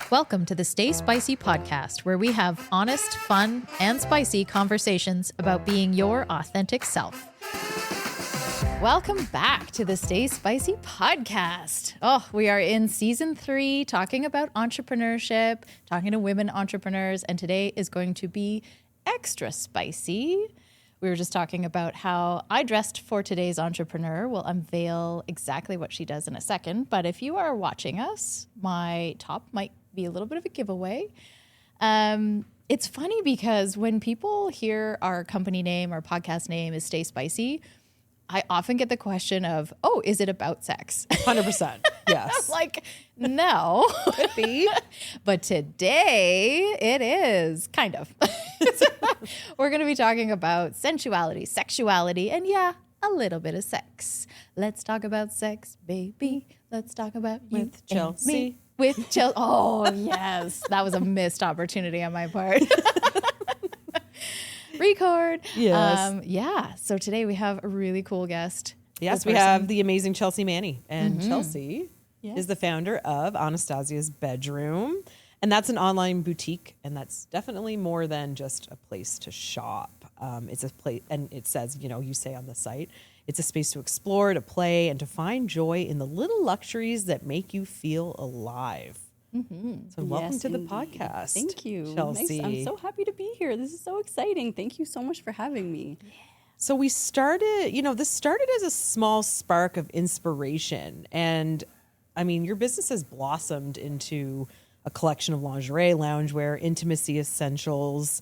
Welcome to the Stay Spicy podcast, where we have honest, fun, and spicy conversations about being your authentic self. Welcome back to the Stay Spicy podcast. Oh, we are in season 3, talking about entrepreneurship, talking to women entrepreneurs, and today is going to be extra spicy. We were just talking about how I dressed for today's entrepreneur. We'll unveil exactly what she does in a second. But if you are watching us, my top might be a little bit of a giveaway. It's funny because when people hear our company name, our podcast name is Stay Spicy, I often get the question of, oh, is it about sex? 100%. Yes. I'm like, no. Could be. But today it is, kind of. We're going to be talking about sensuality, sexuality, and yeah, a little bit of sex. Let's talk about sex, baby. Let's talk about you With Chelsea. and me. With Chelsea. Oh, yes. That was a missed opportunity on my part. Record. Yes. Yeah. So today we have a really cool guest. Yes, cool we person. have the amazing Chelsea Manny. And Chelsea Yes. is the founder of Anastasia's Bedroom. And that's an online boutique. And that's definitely more than just a place to shop. It's a place, and it says, you say on the site, it's a space to explore, to play, and to find joy in the little luxuries that make you feel alive. So welcome Yes, to the indeed. podcast. Thank you. Chelsea. Nice. I'm so happy to be here. This is so exciting. Thank you so much for having me. So we started, this started as a small spark of inspiration. And I mean, your business has blossomed into a collection of lingerie, loungewear, intimacy essentials,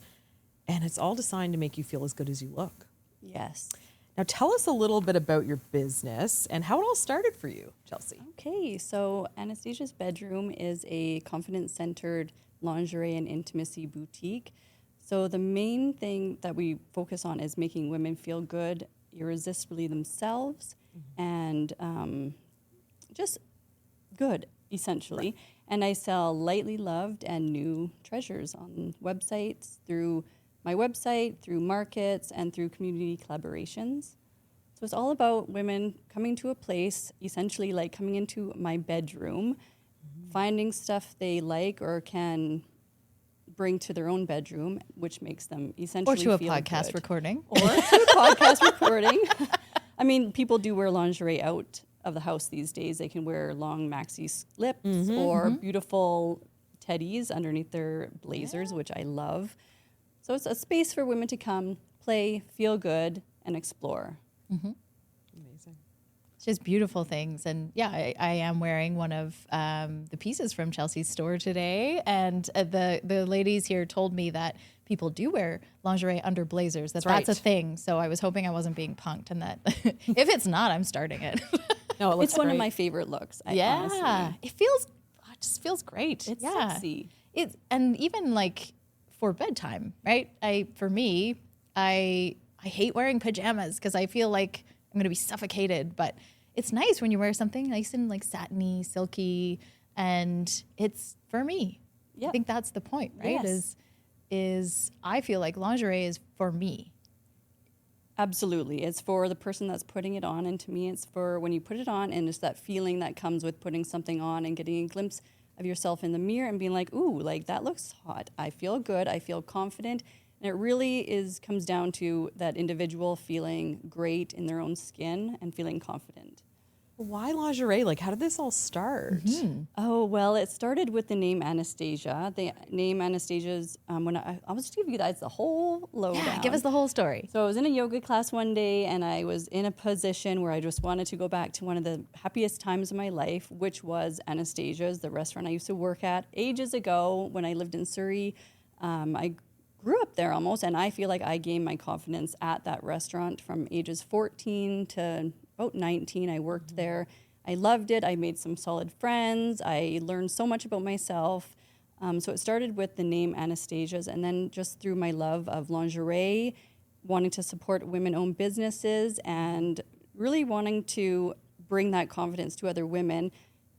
and it's all designed to make you feel as good as you look. Yes. Now tell us a little bit about your business and how it all started for you, Chelsea. Okay. So Anastasia's Bedroom is a confidence-centered lingerie and intimacy boutique. So the main thing that we focus on is making women feel good, irresistibly themselves, and just good, essentially. Right. And I sell lightly loved and new treasures on websites, through my website, through markets, and through community collaborations. So it's all about women coming to a place, essentially like coming into my bedroom, finding stuff they like or can bring to their own bedroom, which makes them essentially Or to a feel podcast good. recording. Or to a podcast recording. I mean, people do wear lingerie out of the house these days. They can wear long maxi slips or beautiful teddies underneath their blazers, which I love. So it's a space for women to come, play, feel good, and explore. Amazing. It's just beautiful things. And yeah, I am wearing one of the pieces from Chelsea's store today. And the ladies here told me that people do wear lingerie under blazers, that's right. a thing. So I was hoping I wasn't being punked and that if it's not, I'm starting it. No, it looks It's one of great. my favorite looks. Yeah. Honestly. It just feels great. It's yeah. sexy. And even like for bedtime, right? I hate wearing pajamas because I feel like I'm going to be suffocated, but it's nice when you wear something nice and like satiny, silky, and it's for me. Yeah. I think that's the point, right? Yes. Is I feel like lingerie is for me. Absolutely. It's for the person that's putting it on. And to me, it's for when you put it on and it's that feeling that comes with putting something on and getting a glimpse of yourself in the mirror and being like, ooh, like that looks hot. I feel good. I feel confident. And it really comes down to that individual feeling great in their own skin and feeling confident. Why lingerie? Like, how did this all start? Oh, well, it started with the name Anastasia. The name Anastasia's, I'll just give you guys the whole lowdown. Yeah, give us the whole story. So I was in a yoga class one day and I was in a position where I just wanted to go back to one of the happiest times of my life, which was Anastasia's, the restaurant I used to work at ages ago when I lived in Surrey. I grew up there almost, and I feel like I gained my confidence at that restaurant from ages 14 to about 19. I worked there. I loved it. I made some solid friends. I learned so much about myself. So it started with the name Anastasia's, and then just through my love of lingerie, wanting to support women-owned businesses, and really wanting to bring that confidence to other women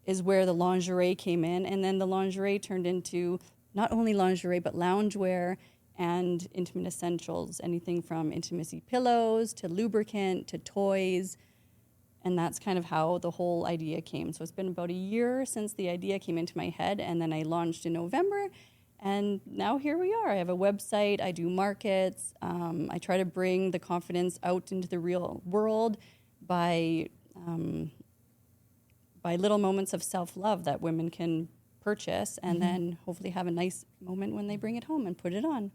is where the lingerie came in. And then the lingerie turned into not only lingerie, but loungewear and intimate essentials, anything from intimacy pillows to lubricant to toys. And that's kind of how the whole idea came. So it's been about a year since the idea came into my head, and then I launched in November, and now here we are. I have a website, I do markets, I try to bring the confidence out into the real world by little moments of self-love that women can purchase, and then hopefully have a nice moment when they bring it home and put it on.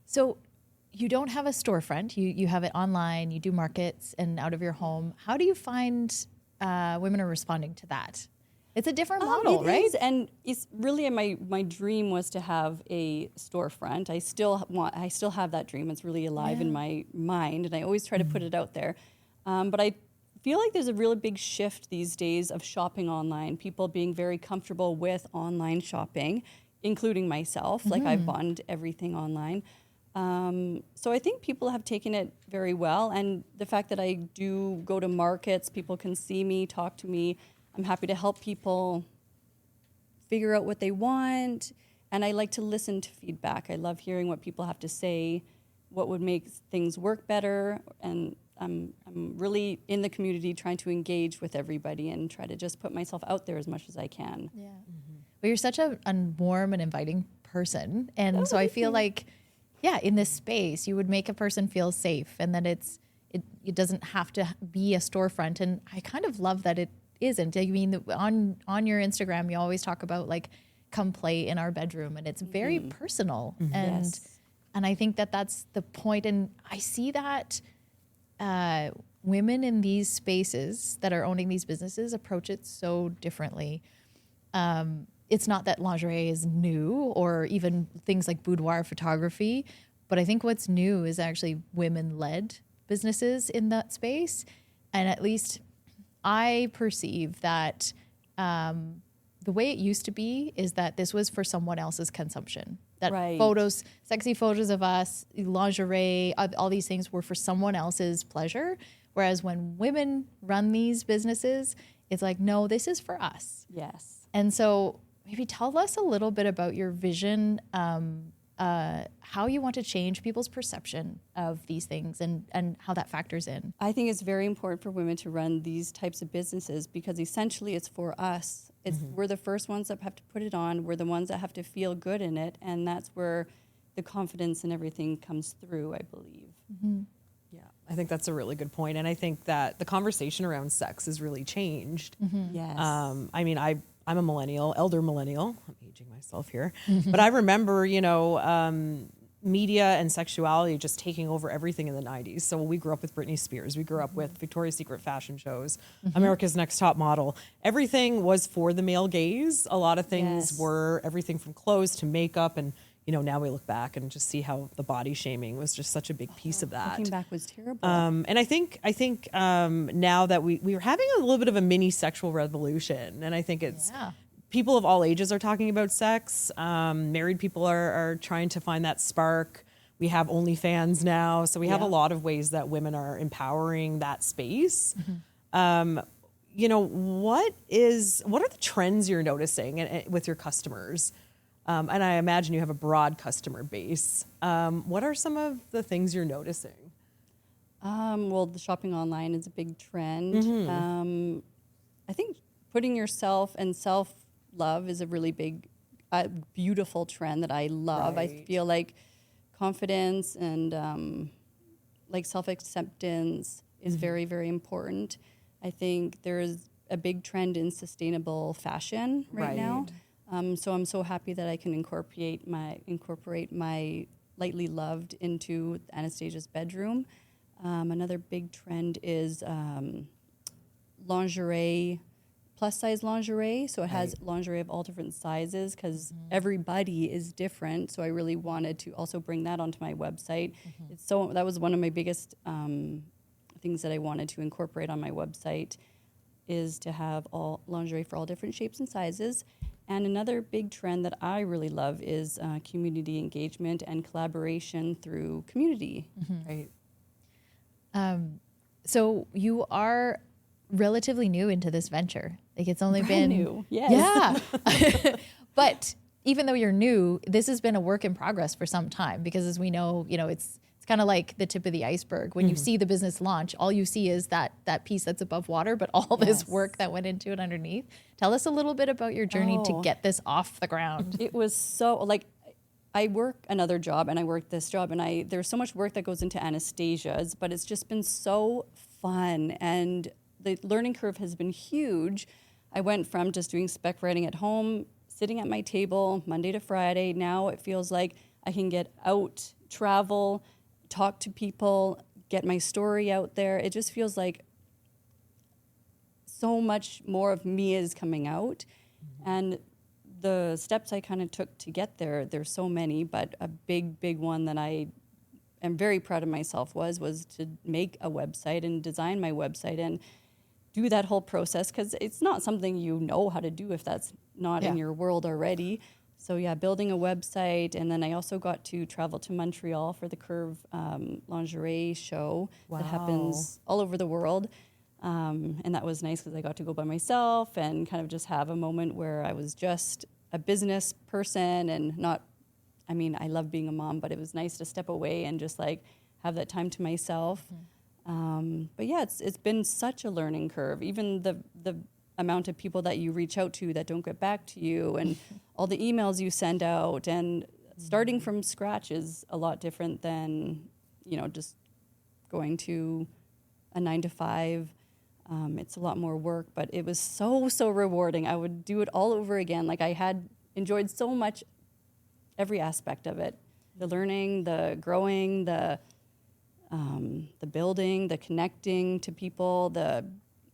So you don't have a storefront. You have it online. You do markets and out of your home. How do you find women are responding to that? It's a different model, right? Is, and it's really my dream was to have a storefront. I still have that dream. It's really alive in my mind, and I always try to put it out there. But I feel like there's a really big shift these days of shopping online. People being very comfortable with online shopping, including myself. Like I've bought everything online. So I think people have taken it very well, and the fact that I do go to markets, people can see me, talk to me. I'm happy to help people figure out what they want, and I like to listen to feedback. I love hearing what people have to say, what would make things work better, and I'm really in the community trying to engage with everybody and try to just put myself out there as much as I can. Yeah. But you're such a warm and inviting person, and so I feel like, in this space, you would make a person feel safe, and that it doesn't have to be a storefront. And I kind of love that it isn't. I mean, on your Instagram, you always talk about like, come play in our bedroom, and it's very personal. And I think that that's the point. And I see that women in these spaces that are owning these businesses approach it so differently. It's not that lingerie is new, or even things like boudoir photography, but I think what's new is actually women-led businesses in that space. And at least I perceive that the way it used to be is that this was for someone else's consumption. That photos, sexy photos of us, lingerie, all these things were for someone else's pleasure. Whereas when women run these businesses, it's like, no, this is for us. Yes. And so maybe tell us a little bit about your vision, how you want to change people's perception of these things, and how that factors in. I think it's very important for women to run these types of businesses, because essentially it's for us. We're the first ones that have to put it on. We're the ones that have to feel good in it. And that's where the confidence and everything comes through, I believe. Yeah, I think that's a really good point. And I think that the conversation around sex has really changed. Yes. I mean, I'm a millennial, elder millennial. I'm aging myself here. But I remember, media and sexuality just taking over everything in the 90s. So we grew up with Britney Spears. We grew up with Victoria's Secret fashion shows, America's Next Top Model. Everything was for the male gaze. A lot of things were everything from clothes to makeup. And, now we look back and just see how the body shaming was just such a big piece of that. Looking back was terrible. And I think now that we are having a little bit of a mini sexual revolution, and I think it's people of all ages are talking about sex. Married people are trying to find that spark. We have OnlyFans now, so we have a lot of ways that women are empowering that space. What are the trends you're noticing with your customers? And I imagine you have a broad customer base. What are some of the things you're noticing? Well, the shopping online is a big trend. I think putting yourself and self-love is a really big, beautiful trend that I love. Right. I feel like confidence and like self-acceptance is very, very important. I think there is a big trend in sustainable fashion right now. So I'm so happy that I can incorporate my lightly loved into Anastasia's bedroom. Another big trend is lingerie, plus size lingerie. So it has lingerie of all different sizes, because everybody is different. So I really wanted to also bring that onto my website. That was one of my biggest things that I wanted to incorporate on my website, is to have all lingerie for all different shapes and sizes. And another big trend that I really love is community engagement and collaboration through community. Right. So you are relatively new into this venture. Like, it's only Brand been new. Yes. Yeah. But even though you're new, this has been a work in progress for some time, because as we know, it's kind of like the tip of the iceberg. When you see the business launch, all you see is that piece that's above water, but all this work that went into it underneath. Tell us a little bit about your journey to get this off the ground. It was so, like, I work another job and I work this job, and there's so much work that goes into Anastasia's, but it's just been so fun, and the learning curve has been huge. I went from just doing spec writing at home, sitting at my table Monday to Friday. Now it feels like I can get out, travel, talk to people, get my story out there. It just feels like so much more of me is coming out. And the steps I kind of took to get there, there's so many, but a big one that I am very proud of myself was to make a website and design my website and do that whole process, because it's not something you know how to do if that's not in your world already. So building a website, and then I also got to travel to Montreal for the Curve lingerie show that happens all over the world. And that was nice because I got to go by myself and kind of just have a moment where I was just a business person and not, I mean, I love being a mom, but it was nice to step away and just like have that time to myself. But yeah, it's been such a learning curve. Even the amount of people that you reach out to that don't get back to you, and all the emails you send out, and starting from scratch is a lot different than, just going to a 9-to-5. It's a lot more work, but it was so rewarding. I would do it all over again. Like, I had enjoyed so much every aspect of it. The learning, the growing, the building, the connecting to people, the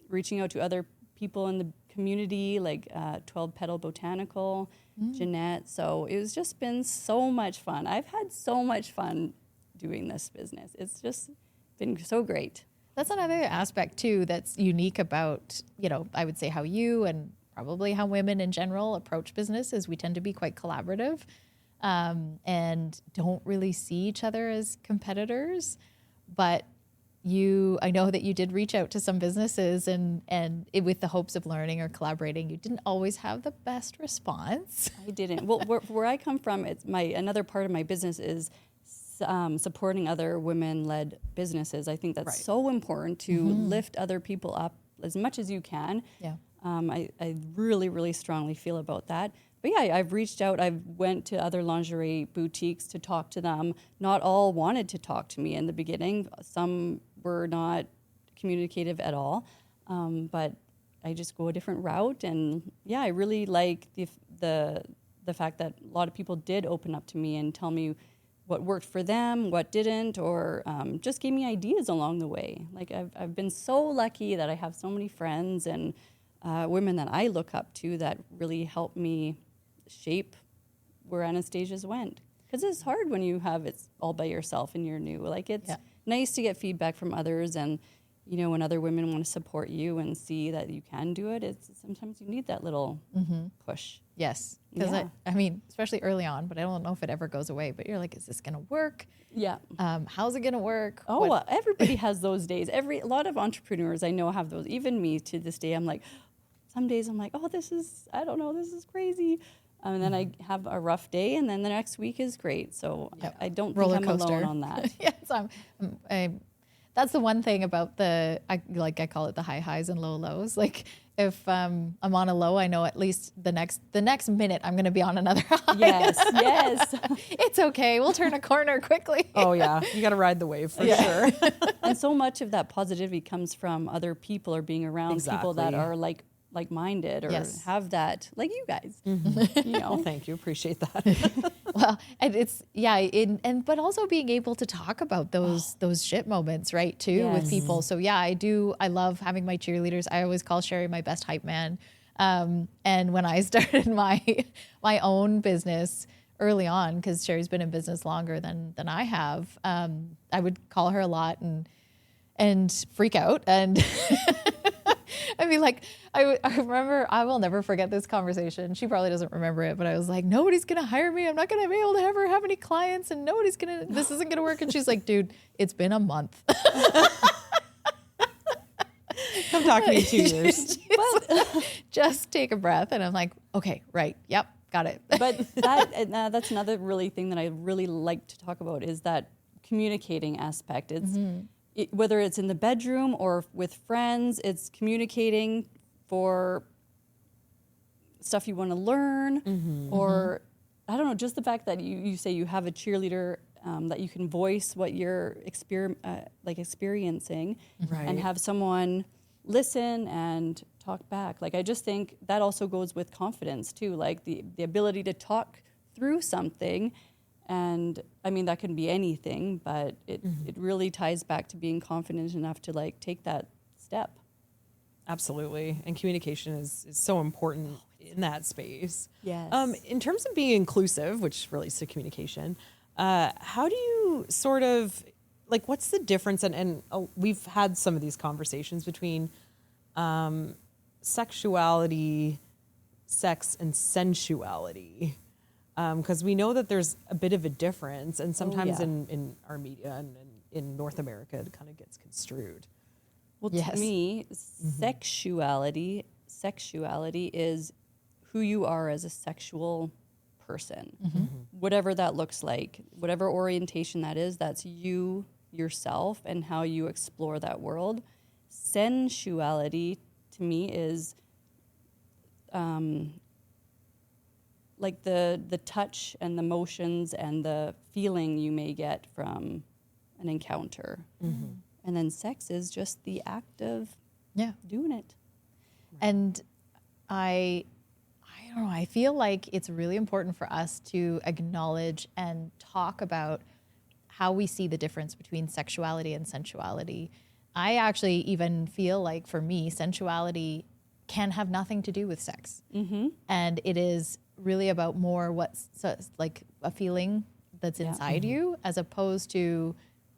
reaching out to other people in the community, like 12 Petal Botanical, Jeanette. So it was just been so much fun. I've had so much fun doing this business. It's just been so great. That's another aspect too that's unique about, I would say how you and probably how women in general approach business is we tend to be quite collaborative and don't really see each other as competitors. But I know that you did reach out to some businesses and with the hopes of learning or collaborating. You didn't always have the best response. I didn't. Well, where I come from, it's another part of my business is supporting other women-led businesses. I think that's so important to lift other people up as much as you can. Yeah. I really strongly feel about that. But yeah, I've reached out. I went to other lingerie boutiques to talk to them. Not all wanted to talk to me in the beginning. Some were not communicative at all. But I just go a different route. And yeah, I really like the fact that a lot of people did open up to me and tell me what worked for them, what didn't, or just gave me ideas along the way. Like, I've been so lucky that I have so many friends and women that I look up to that really help me shape where Anastasia's went. Because it's hard when you have it all by yourself and you're new. Like, it's nice to get feedback from others, and when other women want to support you and see that you can do it, it's sometimes you need that little push. Yes, because I mean, especially early on, but I don't know if it ever goes away. But you're like, is this going to work? Yeah. How's it going to work? Oh, everybody has those days. A lot of entrepreneurs I know have those. Even me to this day, I'm like, some days I'm like, oh, this is crazy. And then I have a rough day, and then the next week is great. So I don't think I'm alone on that. Yes, that's the one thing about I call it the high highs and low lows. Like, if I'm on a low, I know at least the next minute I'm going to be on another high. Yes. It's okay. We'll turn a corner quickly. Oh yeah, you got to ride the wave for sure. And so much of that positivity comes from other people or being around people that are like-minded or have that, like you guys. Well, thank you. Appreciate that. Well, and it's but also being able to talk about those shit moments, right, too, with people. So yeah, I love having my cheerleaders. I always call Sherry my best hype man. And when I started my own business early on, because Sherry's been in business longer than I have, I would call her a lot and freak out and I mean, like, I remember, I will never forget this conversation. She probably doesn't remember it, but I was like, nobody's going to hire me. I'm not going to be able to ever have any clients, and this isn't going to work. And she's like, dude, it's been a month. Come talk to me in 2 years. Just take a breath. And I'm like, okay, right. Yep. Got it. But that's another really thing that I really like to talk about is that communicating aspect. It's whether it's in the bedroom or with friends, it's communicating for stuff you want to learn, or I don't know, just the fact that you say you have a cheerleader, that you can voice what you're experiencing, and have someone listen and talk back. Like, I just think that also goes with confidence too, like the ability to talk through something. And I mean, that can be anything, but it really ties back to being confident enough to like take that step. Absolutely. And communication is so important in that space. Yes. In terms of being inclusive, which relates to communication, how do you sort of, like, what's the difference? And we've had some of these conversations between sexuality, sex, and sensuality. Because we know that there's a bit of a difference, and sometimes in our media and in North America, it kind of gets construed. Well, to me, sexuality is who you are as a sexual person. Whatever that looks like, whatever orientation that is, that's you, yourself, and how you explore that world. Sensuality, to me, is like the touch and the motions and the feeling you may get from an encounter. And then sex is just the act of doing it. And I don't know, I feel like it's really important for us to acknowledge and talk about how we see the difference between sexuality and sensuality. I actually even feel like, for me, sensuality can have nothing to do with sex. And it is really about more what's like a feeling that's inside you, as opposed to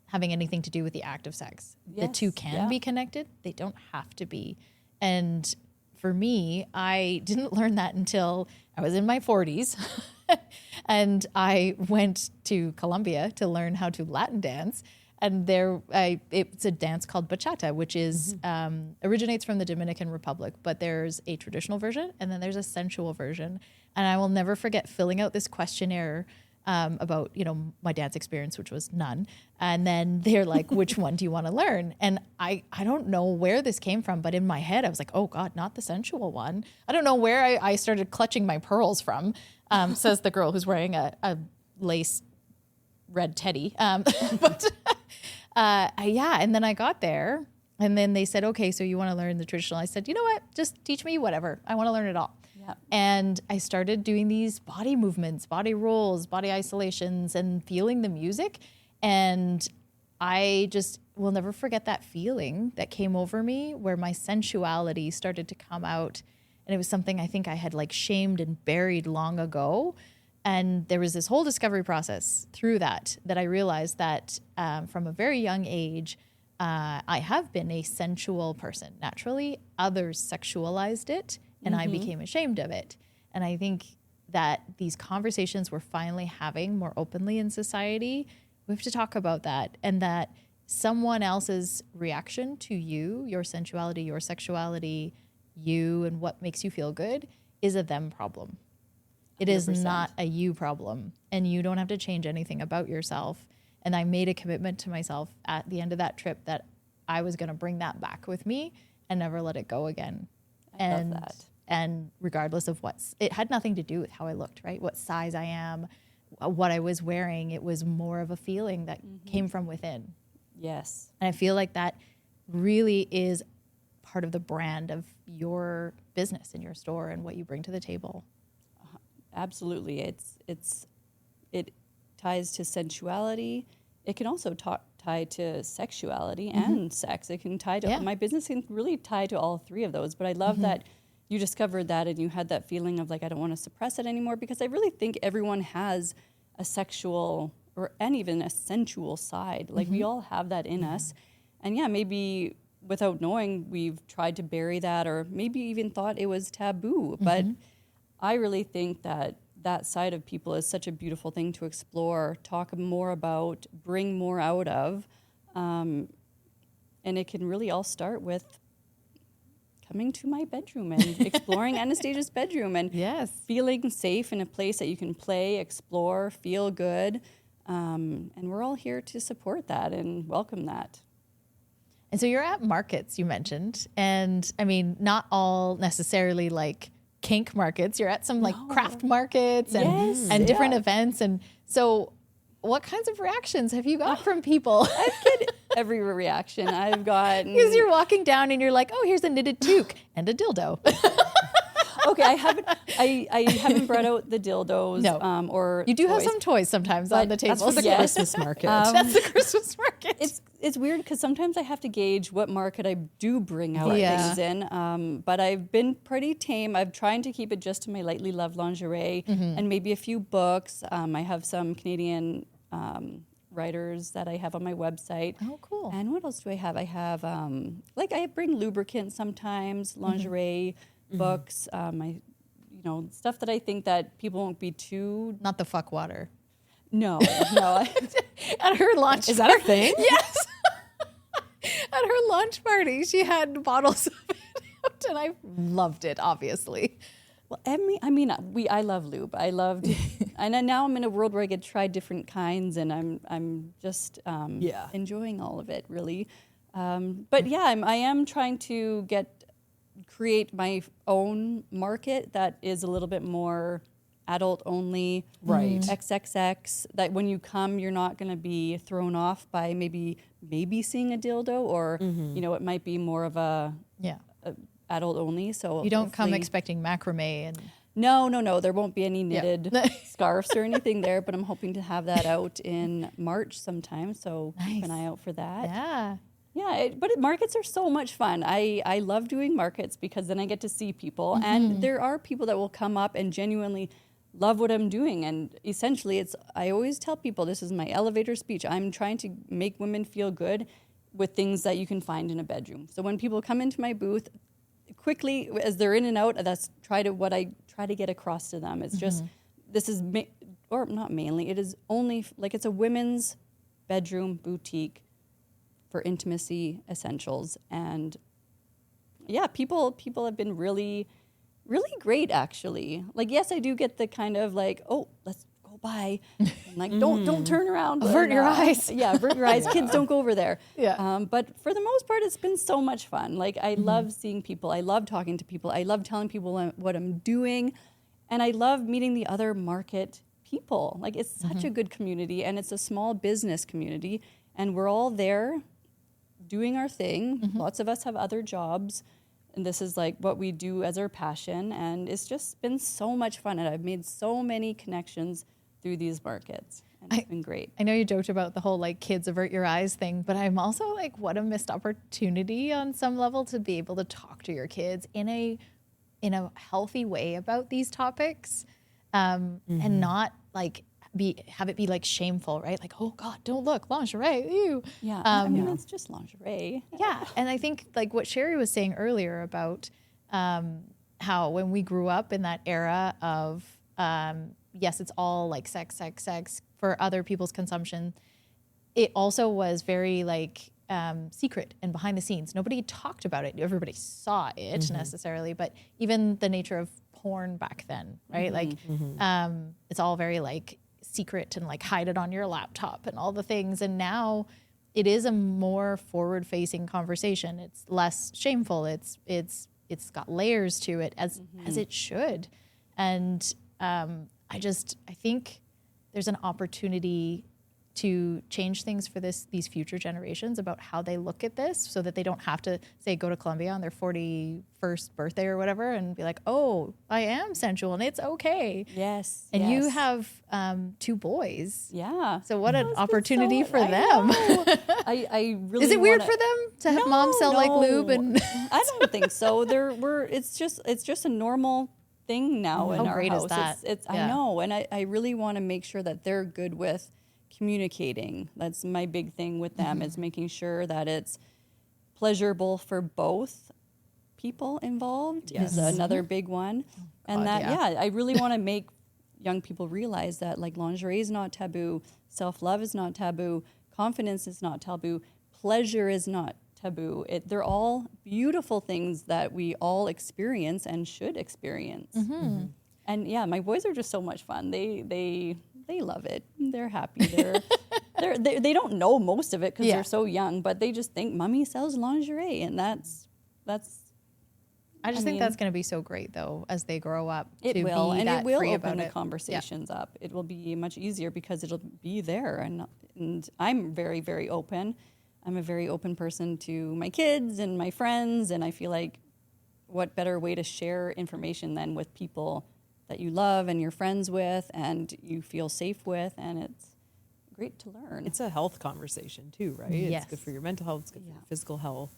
having anything to do with the act of sex. The two can be connected. They don't have to be. And for me, I didn't learn that until I was in my 40s. And I went to Colombia to learn how to Latin dance. And it's a dance called bachata, which is originates from the Dominican Republic. But there's a traditional version, and then there's a sensual version. And I will never forget filling out this questionnaire about, my dance experience, which was none. And then they're like, which one do you want to learn? And I don't know where this came from, but in my head, I was like, oh God, not the sensual one. I don't know where I started clutching my pearls from, says the girl who's wearing a lace red teddy. And then I got there, and then they said, okay, so you want to learn the traditional? I said, you know what? Just teach me whatever. I want to learn it all. And I started doing these body movements, body rolls, body isolations, and feeling the music. And I just will never forget that feeling that came over me, where my sensuality started to come out. And it was something I think I had like shamed and buried long ago. And there was this whole discovery process through that I realized that from a very young age, I have been a sensual person. Naturally, others sexualized it, and I became ashamed of it. And I think that these conversations we're finally having more openly in society, we have to talk about that, and that someone else's reaction to you, your sensuality, your sexuality, you, and what makes you feel good is a them problem. It 100%. Is not a you problem, and you don't have to change anything about yourself. And I made a commitment to myself at the end of that trip that I was going to bring that back with me and never let it go again. I love that. And regardless of it had nothing to do with how I looked, right? What size I am, what I was wearing. It was more of a feeling that came from within. Yes. And I feel like that really is part of the brand of your business and your store and what you bring to the table. Absolutely. It ties to sensuality. It can also tie to sexuality and sex. It can tie to my business can really tie to all three of those. But I love that you discovered that, and you had that feeling of like, I don't want to suppress it anymore, because I really think everyone has a sexual and even a sensual side. Like we all have that in us. And maybe without knowing, we've tried to bury that, or maybe even thought it was taboo. But I really think that side of people is such a beautiful thing to explore, talk more about, bring more out of. And it can really all start with coming to my bedroom and exploring Anastasia's bedroom and feeling safe in a place that you can play, explore, feel good. And we're all here to support that and welcome that. And so you're at markets, you mentioned. And I mean, not all necessarily like kink markets. You're at some like craft markets and different events. And so what kinds of reactions have you got from people? I've get every reaction I've gotten. Because you're walking down and you're like, oh, here's a knitted toque and a dildo. Okay, I haven't brought out the dildos. No. Or You do toys. have some toys sometimes on the That's table. for the Christmas market. That's the Christmas market. It's weird because sometimes I have to gauge what market I do bring out things in. But I've been pretty tame. I'm trying to keep it just to my lightly loved lingerie and maybe a few books. I have some Canadian writers that I have on my website. Oh, cool. And what else do I have? I have I bring lubricants sometimes, lingerie, books, stuff that I think that people won't be too. Not the fuck water. No. At her launch Is that a thing? Yes. At her launch party, she had bottles of it out, and I loved it, obviously. Well, I love lube. I loved, and now I'm in a world where I get to try different kinds, and I'm just enjoying all of it, really. But yeah, I am trying to create my own market that is a little bit more adult only, Right. XXX. That when you come, you're not going to be thrown off by maybe seeing a dildo, or it might be more of a adult only. So You don't come expecting macrame and no, there won't be any knitted scarves or anything there, but I'm hoping to have that out in March sometime. So keep an eye out for that. yeah. Yeah, markets are so much fun. I love doing markets because then I get to see people, and there are people that will come up and genuinely love what I'm doing. And essentially, I always tell people this is my elevator speech. I'm trying to make women feel good with things that you can find in a bedroom. So when people come into my booth, quickly as they're in and out, that's what I try to get across to them. It's just this is or not mainly. It is only it's a women's bedroom boutique for intimacy essentials. And yeah, people have been really, really great, actually. Like, yes, I do get the kind of oh, let's go by. And don't turn around. Avert your eyes. Yeah, avert your eyes. Kids, don't go over there. Yeah. But for the most part, it's been so much fun. I love seeing people. I love talking to people. I love telling people what I'm doing. And I love meeting the other market people. It's such a good community, and it's a small business community. And we're all there doing our thing. Lots of us have other jobs, and this is what we do as our passion, and it's just been so much fun, and I've made so many connections through these markets, and it's been great. I know you joked about the whole kids avert your eyes thing, but I'm also what a missed opportunity on some level to be able to talk to your kids in a healthy way about these topics, and not have it be shameful, right? Oh God, don't look, lingerie, ew. Yeah, it's just lingerie. Yeah, and I think what Sherry was saying earlier about how when we grew up in that era of yes, it's all sex for other people's consumption. It also was very secret and behind the scenes. Nobody talked about it. Everybody saw it necessarily, but even the nature of porn back then, right? It's all very secret and hide it on your laptop and all the things. And now it is a more forward facing conversation. It's less shameful. It's got layers to it as it should. And I think there's an opportunity to change things for these future generations about how they look at this, so that they don't have to go to Columbia on their 41st birthday or whatever and be oh, I am sensual and it's okay. Yes. And you have 2 boys. Yeah. So what an opportunity for them. I really Is it weird for them to have mom sell lube? And I don't think so. It's just a normal thing now in How our great house. is that? I know, and I really want to make sure that they're good with communicating. That's my big thing with them, is making sure that it's pleasurable for both people involved is another big one. And I really want to make young people realize that lingerie is not taboo, self-love is not taboo, confidence is not taboo, pleasure is not taboo. They're all beautiful things that we all experience and should experience. And yeah, my boys are just so much fun. They love it. They're happy. They don't know most of it because they're so young, but they just think mommy sells lingerie, and that's. I think that's going to be so great though as they grow up. It will, and it will open the it. conversations up. It will be much easier because it'll be there, and I'm very, very open. I'm a very open person to my kids and my friends, and I feel like what better way to share information than with people that you love and you're friends with and you feel safe with, and it's great to learn. It's a health conversation too, right? Yes. It's good for your mental health. It's good for your physical health.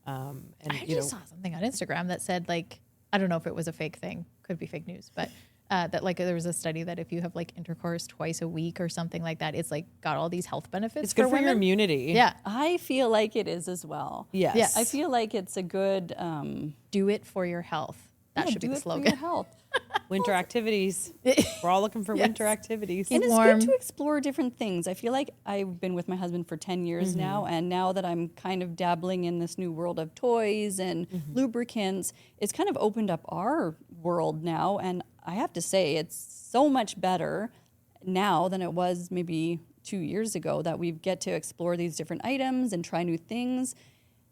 And I just saw something on Instagram that said, like, I don't know if it was a fake thing, could be fake news, but that like there was a study that if you have like intercourse twice a week or something like that, it's like got all these health benefits. It's good for women. your immunity. Yeah. I feel like it is as well. Yes. Yeah. I feel like it's a good Do it for your health. That should be do the it for slogan. your health. Winter activities. We're all looking for winter activities. And it's warm. good to explore different things. I feel like I've been with my husband for 10 years now, and now that I'm kind of dabbling in this new world of toys and lubricants, it's kind of opened up our world now, and I have to say it's so much better now than it was maybe 2 years ago that we get to explore these different items and try new things.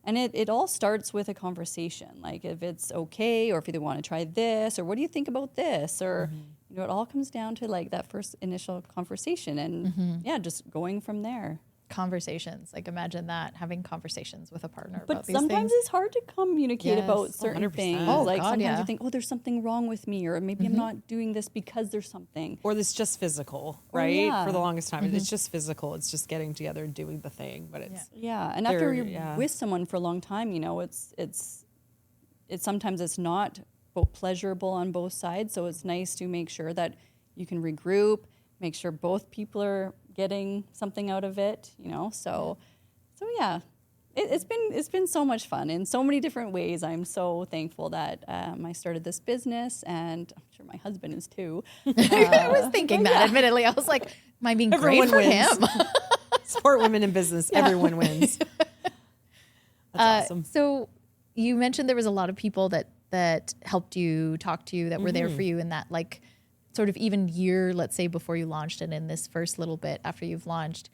And it all starts with a conversation, like if it's okay, or if you want to try this, or what do you think about this, or you know, it all comes down to like that first initial conversation, and just going from there. Conversations, like imagine that, having conversations with a partner But about these sometimes things. it's hard to communicate Yes. about certain 100%. things. Oh, like God, sometimes yeah. you think, oh, there's something wrong with me, or maybe I'm not doing this because there's something. Or it's just physical, Or, right? yeah. For the longest time, it's just physical. It's just getting together and doing the thing. But it's Yeah, and after you're yeah. with someone for a long time, you know, it's sometimes it's not both pleasurable on both sides. So it's nice to make sure that you can regroup, make sure both people are getting something out of it, you know. So yeah, it's been so much fun in so many different ways. I'm so thankful that I started this business, and I'm sure my husband is too. I was thinking that, admittedly. I was like, am I being Everyone great for wins. him? support women in business. Everyone wins. That's awesome. So you mentioned there was a lot of people that helped you, talked to you, that were there for you in that like sort of even year, let's say, before you launched, and in this first little bit after you've launched.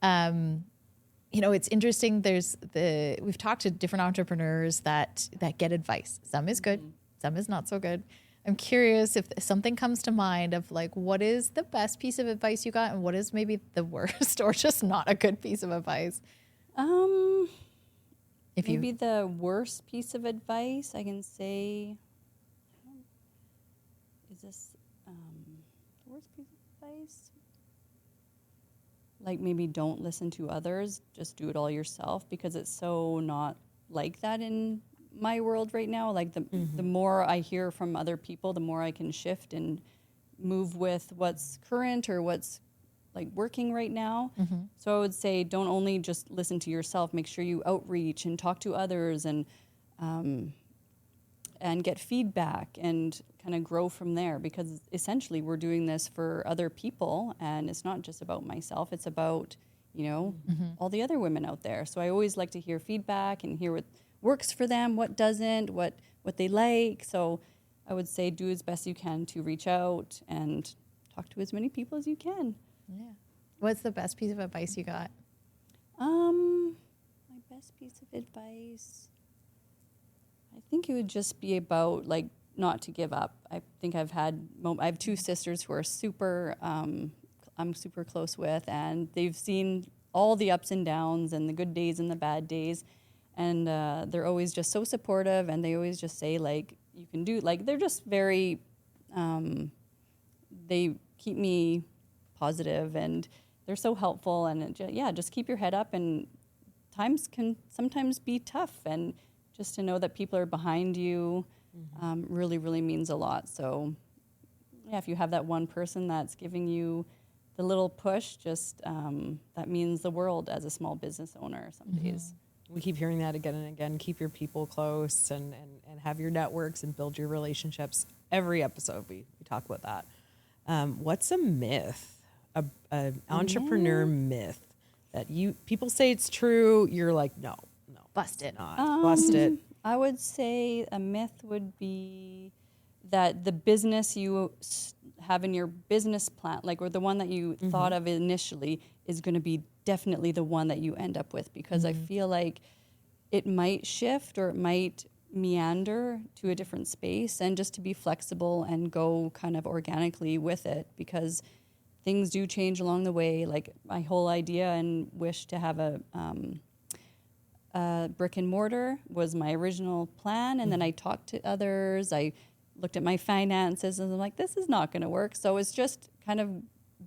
You know, it's interesting. We've talked to different entrepreneurs that get advice. Some is good, some is not so good. I'm curious if something comes to mind of like, what is the best piece of advice you got, and what is maybe the worst or just not a good piece of advice? Maybe the worst piece of advice I can say, is this the worst piece of advice? Like maybe don't listen to others, just do it all yourself, because it's so not like that in my world right now. Like the more I hear from other people, the more I can shift and move with what's current or what's like working right now. So I would say don't only just listen to yourself, make sure you outreach and talk to others and get feedback and kind of grow from there, because essentially we're doing this for other people, and it's not just about myself, it's about, you know, all the other women out there. So I always like to hear feedback and hear what works for them, what doesn't, what they like. So I would say do as best you can to reach out and talk to as many people as you can. Yeah. What's the best piece of advice you got? My best piece of advice, I think it would just be about like not to give up. I think I have two sisters who are super, I'm super close with, and they've seen all the ups and downs and the good days and the bad days. And they're always just so supportive, and they always just say like, you can do, like, they're just very, they keep me positive, and they're so helpful, and just keep your head up, and times can sometimes be tough, and just to know that people are behind you really, really means a lot. So yeah, if you have that one person that's giving you the little push, just that means the world as a small business owner some days. We keep hearing that again and again. Keep your people close and have your networks and build your relationships. Every episode we talk about that. What's a myth, an entrepreneur myth that people say it's true, you're like, no, Bust it. not. Bust it. I would say a myth would be that the business you have in your business plan, like, or the one that you thought of initially, is going to be definitely the one that you end up with, because I feel like it might shift or it might meander to a different space, and just to be flexible and go kind of organically with it, because things do change along the way. Like, my whole idea and wish to have a brick and mortar was my original plan, and then I talked to others, I looked at my finances, and I'm like, this is not going to work. So it's just kind of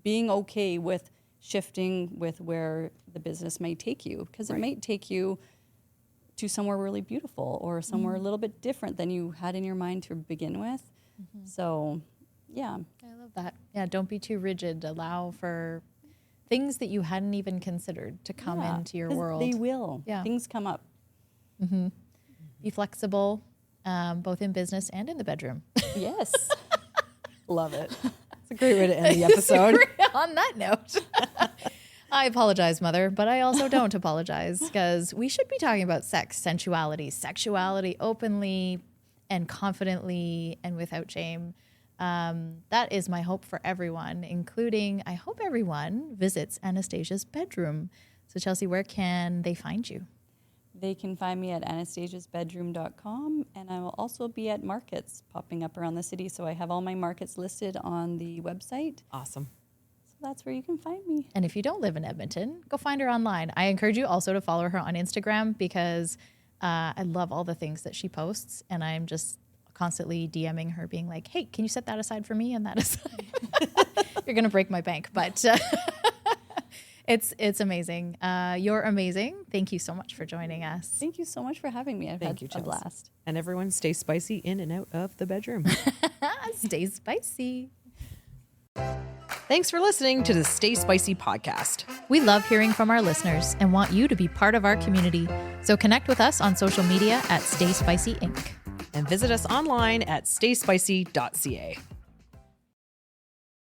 being okay with shifting with where the business might take you, because it might take you to somewhere really beautiful or somewhere a little bit different than you had in your mind to begin with. So, yeah. I love that. Yeah, don't be too rigid. Allow for things that you hadn't even considered to come into your 'cause world. They will. Yeah. Things come up. Be flexible, both in business and in the bedroom. Yes. Love it. It's a great way to end the episode. On that note, I apologize, Mother, but I also don't apologize, because we should be talking about sex, sensuality, sexuality openly and confidently and without shame. That is my hope for everyone, including, I hope everyone visits Anastasia's bedroom. So Chelsea, where can they find you? They can find me at anastasiasbedroom.com, and I will also be at markets popping up around the city. So I have all my markets listed on the website. Awesome. So that's where you can find me. And if you don't live in Edmonton, go find her online. I encourage you also to follow her on Instagram, because I love all the things that she posts, and I'm just constantly DMing her being like, hey, can you set that aside for me and that aside? You're going to break my bank, but it's amazing. You're amazing. Thank you so much for joining us. Thank you so much for having me. I've Thank you, had a Chelsea. blast. And everyone stay spicy in and out of the bedroom. Stay spicy. Thanks for listening to the Stay Spicy podcast. We love hearing from our listeners and want you to be part of our community. So connect with us on social media at Stay Spicy Inc. And visit us online at stayspicy.ca.